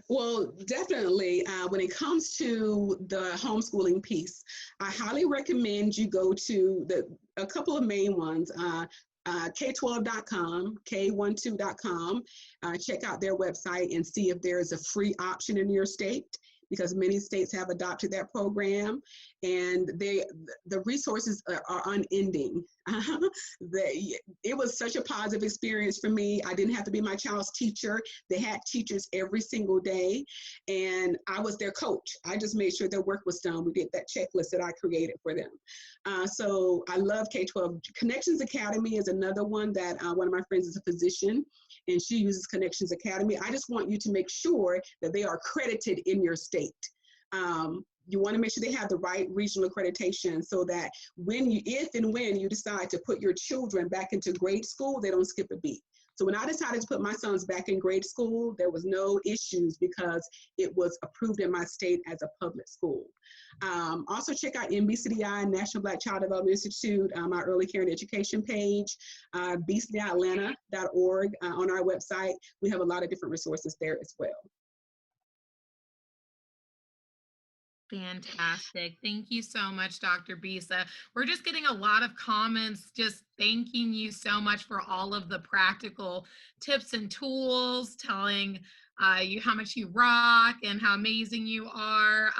Well, definitely, when it comes to the homeschooling piece, I highly recommend you go to a couple of main ones. K12.com, K12.com. Check out their website and see if there is a free option in your state, because many states have adopted that program, and the resources are unending. It was such a positive experience for me. I didn't have to be my child's teacher. They had teachers every single day, and I was their coach. I just made sure their work was done. We did that checklist that I created for them. So I love K12. Connections Academy is another one that one of my friends is a physician, and she uses Connections Academy. I just want you to make sure that they are accredited in your state. You want to make sure they have the right regional accreditation, so that if and when you decide to put your children back into grade school, they don't skip a beat. So when I decided to put my sons back in grade school, there was no issues because it was approved in my state as a public school. Also check out NBCDI, National Black Child Development Institute, our early care and education page, BCDI-Atlanta.org on our website. We have a lot of different resources there as well. Fantastic. Thank you so much, Dr. Bisa. We're just getting a lot of comments just thanking you so much for all of the practical tips and tools, telling you how much you rock and how amazing you are.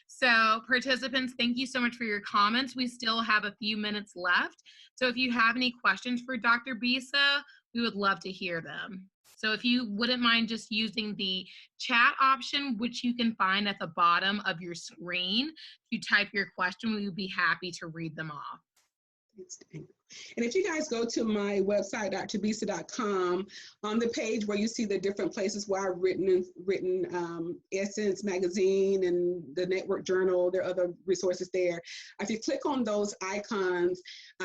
So participants, thank you so much for your comments. We still have a few minutes left. So if you have any questions for Dr. Bisa, we would love to hear them. So if you wouldn't mind just using the chat option, which you can find at the bottom of your screen, to type your question, we would be happy to read them off. And if you guys go to my website, drbisa.com, on the page where you see the different places where I've written Essence Magazine and the Network Journal, there are other resources there. If you click on those icons,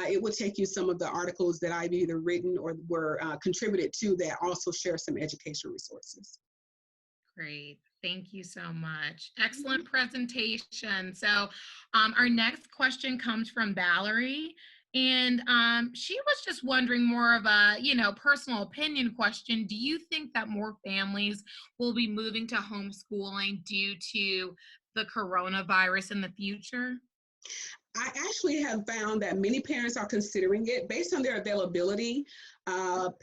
it will take you some of the articles that I've either written or were contributed to that also share some educational resources. Great. Thank you so much. Excellent presentation. So our next question comes from Valerie. And she was just wondering, more of a, personal opinion question. Do you think that more families will be moving to homeschooling due to the coronavirus in the future? I actually have found that many parents are considering it based on their availability.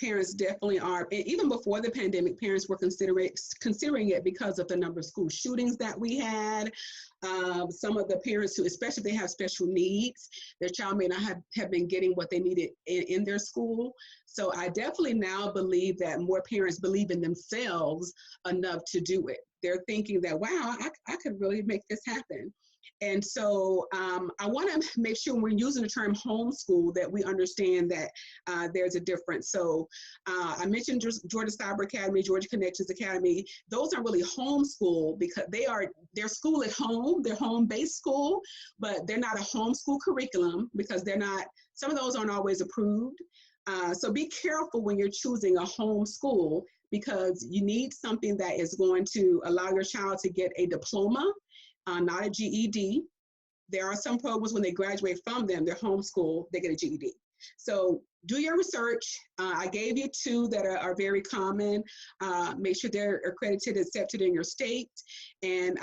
Parents definitely are. Even before the pandemic, parents were considering it because of the number of school shootings that we had. Some of the parents who, especially if they have special needs, their child may not have been getting what they needed in their school. So I definitely now believe that more parents believe in themselves enough to do it. They're thinking that, wow, I could really make this happen. And so I want to make sure when we're using the term homeschool that we understand that there's a difference. So I mentioned Georgia Cyber Academy, Georgia Connections Academy. Those are really homeschool because they're school at home, they're home-based school, but they're not a homeschool curriculum because some of those aren't always approved. So be careful when you're choosing a homeschool, because you need something that is going to allow your child to get a diploma, not a GED. There are some programs when they graduate from them, they're homeschool, they get a GED. So do your research. I gave you two that are very common. Make sure they're accredited, accepted in your state, and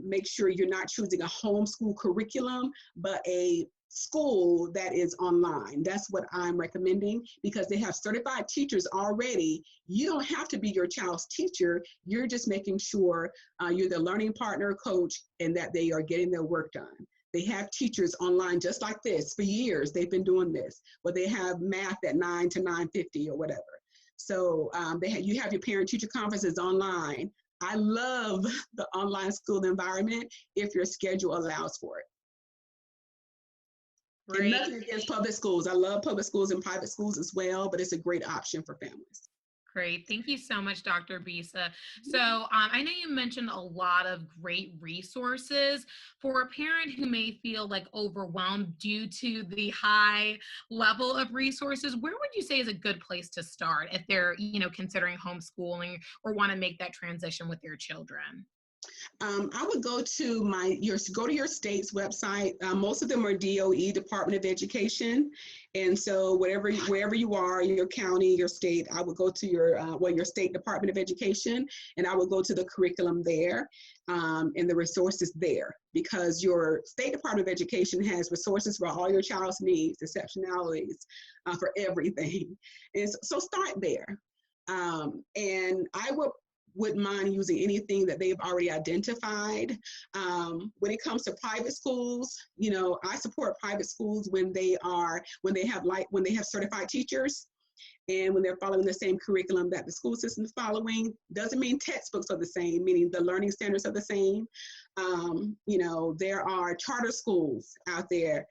make sure you're not choosing a homeschool curriculum, but a school that is online. That's what I'm recommending, because they have certified teachers already. You don't have to be your child's teacher. You're just making sure you're the learning partner, coach, and that they are getting their work done. They have teachers online just like this for years. They've been doing this, but they have math at 9 to 9:50 or whatever. So you have your parent-teacher conferences online. I love the online school environment if your schedule allows for it. And Great. nothing against public schools. I love public schools and private schools as well, but it's a great option for families. Great. Thank you so much, Dr. Bisa. So I know you mentioned a lot of great resources for a parent who may feel like overwhelmed due to the high level of resources. Where would you say is a good place to start if they're, considering homeschooling or want to make that transition with their children? I would go to your state's website. Most of them are DOE, Department of Education, and so wherever you are, your county, your state, I would go to your state Department of Education, and I would go to the curriculum there, and the resources there, because your state Department of Education has resources for all your child's needs, exceptionalities, for everything, and so start there. And I wouldn't mind using anything that they've already identified. When it comes to private schools, I support private schools when they have certified teachers and when they're following the same curriculum that the school system is following. Doesn't mean textbooks are the same, meaning the learning standards are the same. There are charter schools out there.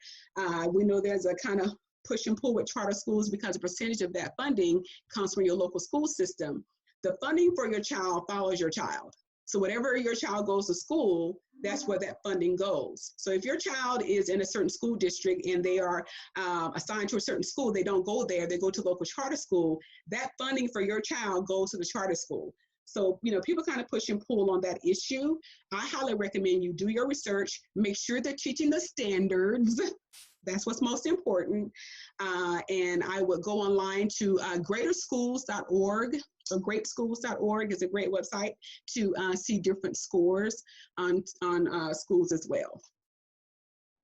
We know there's a kind of push and pull with charter schools because a percentage of that funding comes from your local school system. The funding for your child follows your child. So whatever your child goes to school, that's where that funding goes. So if your child is in a certain school district and they are assigned to a certain school, they don't go there, they go to local charter school, that funding for your child goes to the charter school. So, people kind of push and pull on that issue. I highly recommend you do your research, make sure they're teaching the standards. That's what's most important. And I would go online to greaterschools.org. So greatschools.org is a great website to see different scores on schools as well.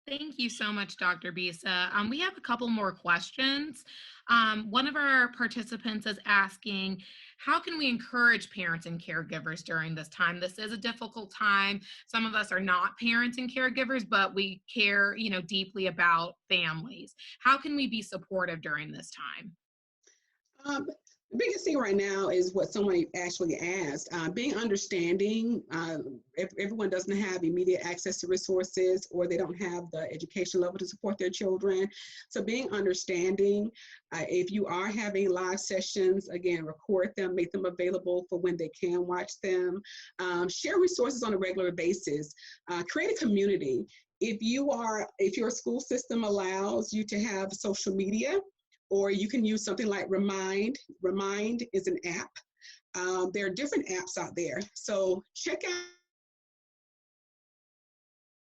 Thank you so much, Dr. Bisa. We have a couple more questions. One of our participants is asking, how can we encourage parents and caregivers during this time? This is a difficult time. Some of us are not parents and caregivers, but we care, deeply about families. How can we be supportive during this time? The biggest thing right now is what someone actually asked, being understanding. If everyone doesn't have immediate access to resources or they don't have the education level to support their children. So being understanding, if you are having live sessions, again, record them, make them available for when they can watch them. Share resources on a regular basis. Create a community. If your school system allows you to have social media, or you can use something like Remind. Remind is an app. There are different apps out there. So check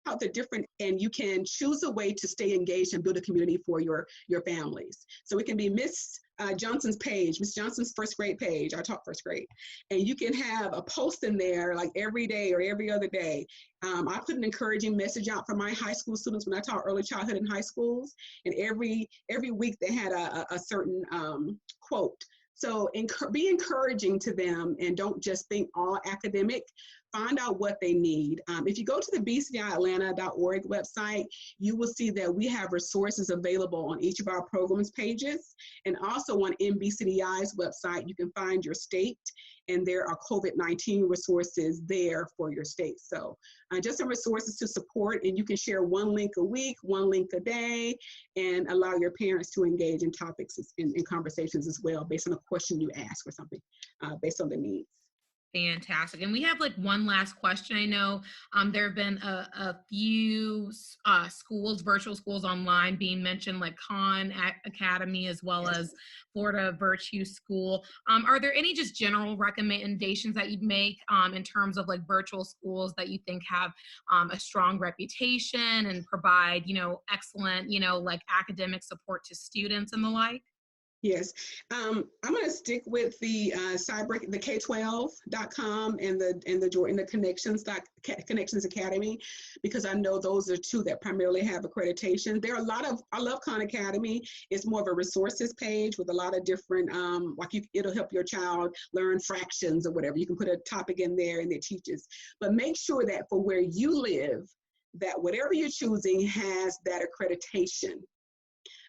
out the different, and you can choose a way to stay engaged and build a community for your families. So it can be Miss Johnson's page, Miss Johnson's first grade page. I taught first grade. And you can have a post in there like every day or every other day. I put an encouraging message out for my high school students when I taught early childhood in high schools. And every week they had a certain quote. So be encouraging to them and don't just think all academic. Find out what they need. If you go to the BCDI-Atlanta.org website, you will see that we have resources available on each of our programs pages. And also on NBCDI's website, you can find your state, and there are COVID-19 resources there for your state. So just some resources to support, and you can share one link a week, one link a day, and allow your parents to engage in topics in conversations as well, based on a question you ask or something, based on the needs. Fantastic. And we have like one last question. I know there have been a few schools, virtual schools online being mentioned, like Khan Academy as well as Florida Virtue School. Are there any just general recommendations that you'd make in terms of like virtual schools that you think have a strong reputation and provide, excellent, like academic support to students and the like? Yes. I'm going to stick with the the K12.com and the Connections Academy, because I know those are two that primarily have accreditation. There are a lot of, I love Khan Academy. It's more of a resources page with a lot of different, it'll help your child learn fractions or whatever. You can put a topic in there and it teaches. But make sure that for where you live, that whatever you're choosing has that accreditation.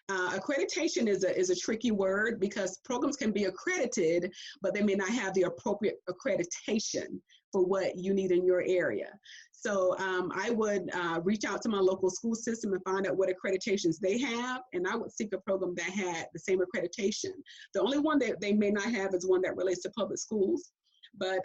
Accreditation is a tricky word because programs can be accredited, but they may not have the appropriate accreditation for what you need in your area. So I would reach out to my local school system and find out what accreditations they have, and I would seek a program that had the same accreditation. The only one that they may not have is one that relates to public schools. But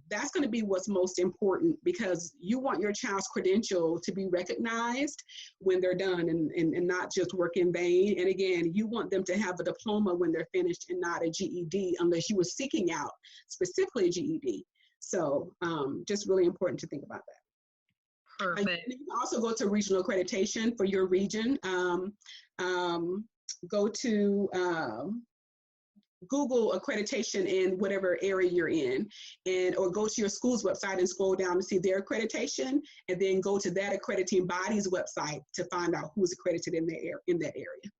that's going to be what's most important, because you want your child's credential to be recognized when they're done, and not just work in vain. And again, you want them to have a diploma when they're finished and not a GED, unless you were seeking out specifically a GED. So just really important to think about that. And Perfect. you can also go to regional accreditation for your region. Go to Google accreditation in whatever area you're in, or go to your school's website and scroll down to see their accreditation, and then go to that accrediting body's website to find out who's accredited in that area.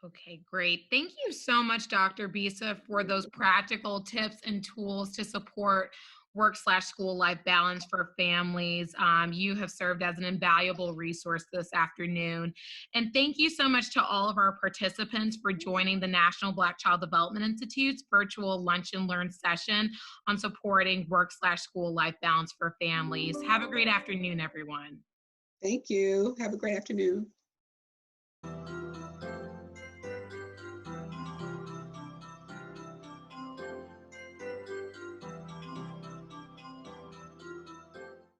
Okay, great. Thank you so much, Dr. Bisa, for those practical tips and tools to support work/school life balance for families. You have served as an invaluable resource this afternoon. And thank you so much to all of our participants for joining the National Black Child Development Institute's virtual Lunch and Learn session on supporting work/school life balance for families. Have a great afternoon, everyone. Thank you. Have a great afternoon.